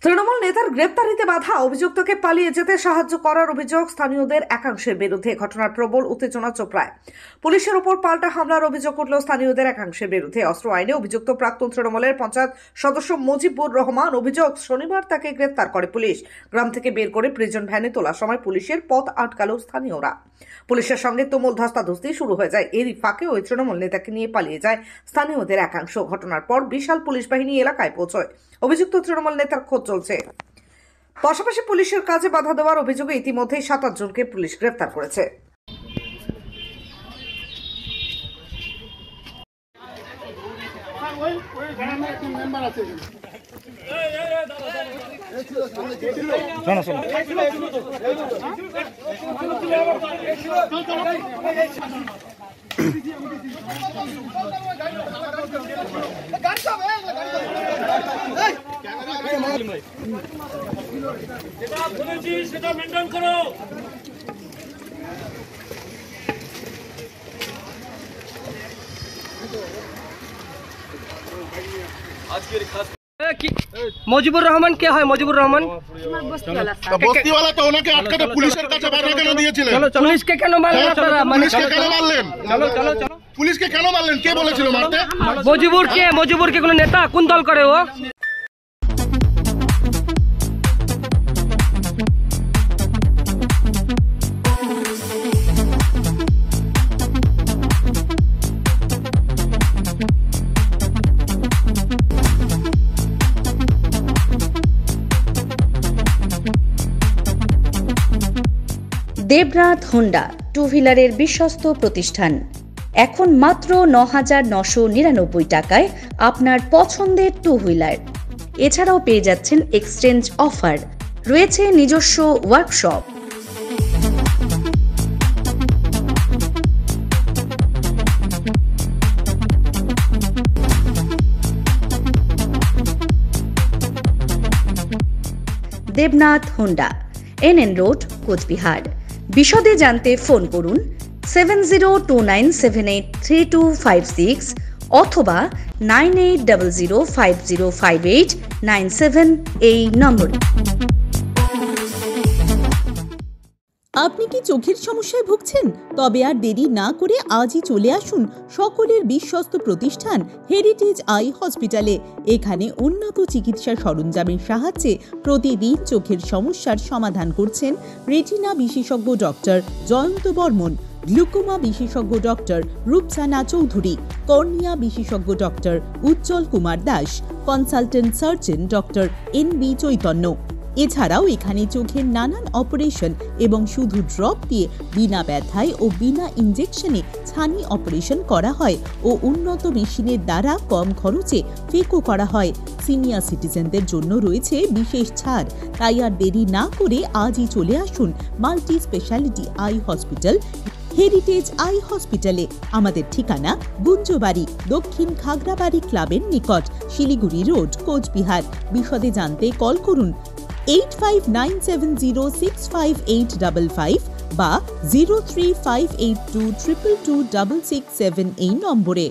তৃণমূল নেতার গ্রেপ্তারিতে বাধা, অভিযুক্তকে পালিয়ে যেতে সাহায্য করার অভিযোগ স্থানীয়দের একাংশের বিরুদ্ধে। ঘটনার প্রবল উত্তেজনা চোপড়ায়। পুলিশের উপর পাল্টা হামলার অভিযোগ উঠল স্থানীয়দের একাংশের বিরুদ্ধে। অস্ত্র আইনে অভিযুক্ত প্রাক্তন তৃণমূলের পঞ্চায়েত সদস্য মুজিবুর রহমান। অভিযোগ, শনিবার তাকে গ্রেপ্তার করে পুলিশ। গ্রাম থেকে বের করে প্রিজন ভ্যানে তোলার সময় পুলিশের পথ আটকালো স্থানীয়রা। পুলিশের সঙ্গে তুমুল ধস্তাধস্তি শুরু হয়ে যায়। এরই ফাঁকে ওই তৃণমূল নেতাকে নিয়ে পালিয়ে যায় স্থানীয়দের একাংশ। ঘটনার পর বিশাল পুলিশ বাহিনী এলাকায় পৌঁছয়। অভিযুক্ত তৃণমূল নেতার খোঁজ চলছে। পাশাপাশি পুলিশের কাজে বাধা দেওয়ার অভিযোগে ইতিমধ্যেই ৭ জনকে পুলিশ গ্রেফতার করেছে। যেটা বলেছি সেটা মেনটেন করো। মুজিবুর রহমান কে হয়? মুজিবুর রহমান বস্তিওয়ালা তো ওনাকে আটকাতে পুলিশের কাছে বাধা কেন দিয়েছিলেন? পুলিশকে কেন মারলেন আপনারা? পুলিশকে কেন মারলেন? পুলিশকে কেন মারলেন? কে বলেছিল মারতে? মুজিবুর কে কোনো নেতা? কোন দল করে ও? দেবনাথ হোন্ডা টু হুইলারের বিশ্বস্ত প্রতিষ্ঠান। এখন মাত্র ৯,৯৯৯ টাকায় আপনার পছন্দের টু হুইলার। এছাড়াও পেয়ে যাচ্ছেন এক্সচেঞ্জ অফার। রয়েছে নিজস্ব workshop. Debnath Honda, NN road, Cooch Behar. বিশদে জানতে ফোন করুন 7029783256 অথবা 9800505897 এই নম্বরে। আপনি কি চোখের সমস্যায় ভুগছেন? তবে আর দেরি না করে আজই চলে আসুন সকলের বিশ্বস্ত প্রতিষ্ঠান হেরিটেজ আই হসপিটালে। এখানে উন্নত চিকিৎসা সরঞ্জামের সাহায্যে প্রতিদিন চোখের সমস্যার সমাধান করছেন রেটিনা বিশেষজ্ঞ ডক্টর জয়ন্ত বর্মন, গ্লুকোমা বিশেষজ্ঞ ডক্টর রূপসানা চৌধুরী, কর্নিয়া বিশেষজ্ঞ doctor Ujjwal Kumar Das, consultant surgeon doctor NB Chaitanya. এছাড়াও এখানে চোখের নানান অপারেশন এবং শুধু ড্রপ দিয়ে বিনা ব্যথায় ও বিনা ইনজেকশনে ছানি অপারেশন করা হয় ও উন্নত মেশিনের দ্বারা কম খরচে ফেকো করা হয়। সিনিয়র সিটিজেনদের জন্য রয়েছে বিশেষ ছাড়। তাই আর দেরি না করে আজই চলে আসুন multi speciality eye hospital heritage I হসপিটালে। আমাদের ঠিকানা গুঞ্জবাড়ি, দক্ষিণ খাগড়াবাড়ি ক্লাবের নিকট, শিলিগুড়ি রোড, কোচবিহার। বিশদে জানতে কল করুন 8597065855 বা 03582222667 এই নম্বরে।